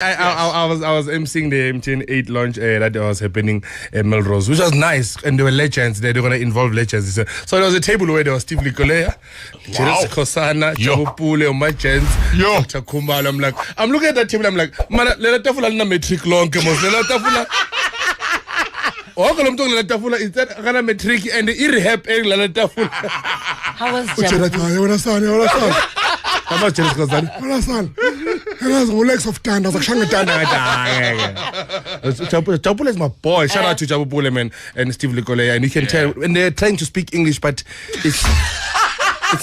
I was emceeing the MTN8 launch that was happening at Melrose, which was nice, and there were legends. They were going to involve legends. So there was a table where there was Steve Likolea, Jeris Kosana, Jabupule, my gents, Dr. Kumbal. I'm looking at that table. I'm like, man, let tafula na metric long, kemos. Let tafula. Oh, kalau mtu let tafula is that kana metric and the rehab let tafula. How was Jabupule? How much Jeris Kosana? That's Rolex of Tanda. Jabupule is my boy. Shout out to Jabupule, man, and Steve Likolea. And you can tell when they're trying to speak English, but it's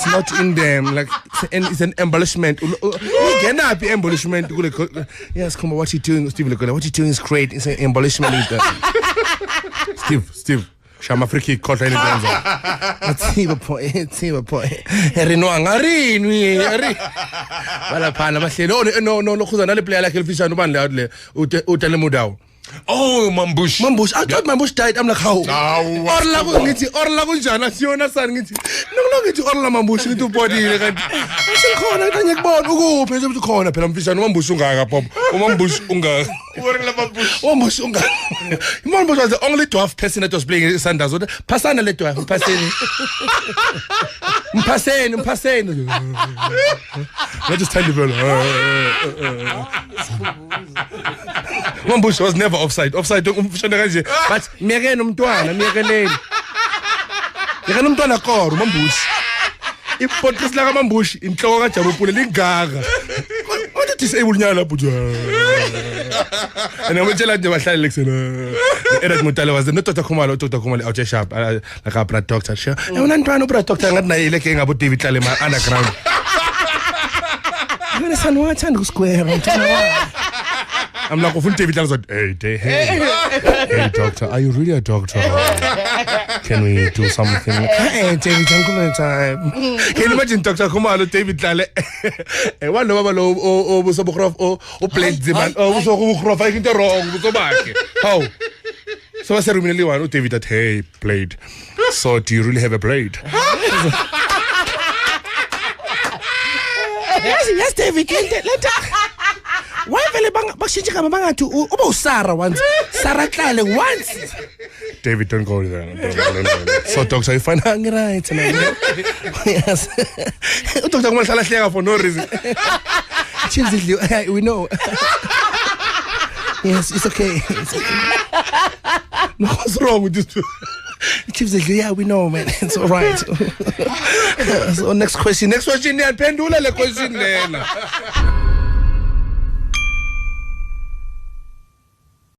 not in them. Like it's an embellishment. Embellishment. Yes, come on. What you doing, Steve Likolea? What you doing is great. It's an embellishment. Steve. Shama friki kota ile kwanza. Tsiba point. Rino angari. Bala phana bahleli. No khuzana le player lakhe lifishana ubani le utale mudawo. Oh, Mambush. I thought Mambush died. I'm like, how? Orla kunjani asiyona sani ngithi. Ngithi Orla Mambush ngithi ubodile kanti. Asikhona kanti ngiyakubona ukuphi nje ukuthi khona phela mfishana Mambush ungaka pop. Mambush ungaka. Mambush ungaka. Mambush was the only dwarf person that was playing Sundowns. Pasana le dwarf, mpaseni. Not just tiny fella. Mambush was never offside umfishana kanje but miyekeni umntwana koro Mambush ipodcast la Mambush inhloko kaJabupule lingaka what disable nyala lapho and ngitshela nje bahlale lekusena Eric Mutale was no Dr. Khumalo out sharp like a blood doctor sure yona ntwana ublood doctor ngathi naye leke ngabo David Tlale ma underground ngene sanwathanda ku square mntwana I'm like, David Tlale said, hey, doctor, are you really a doctor? Can we do something? Hey, David, come time. Can you imagine Dr. Khumalo, David Tlale? One of them, oh, played the man, oh, so who I get wrong, how? So I said, oh, David, that, hey, played. So, do you really have a blade? Yes, David, why vele bashintshe kama bangathi uba uSara once Sarah Tlale once David don't go there so doctor you find hang right man yes doctor kumele hlala hleka for no reason we know yes it's okay no what's wrong with this yeah, we know, man. It's all right. So next question. Niyaphendula le question lena.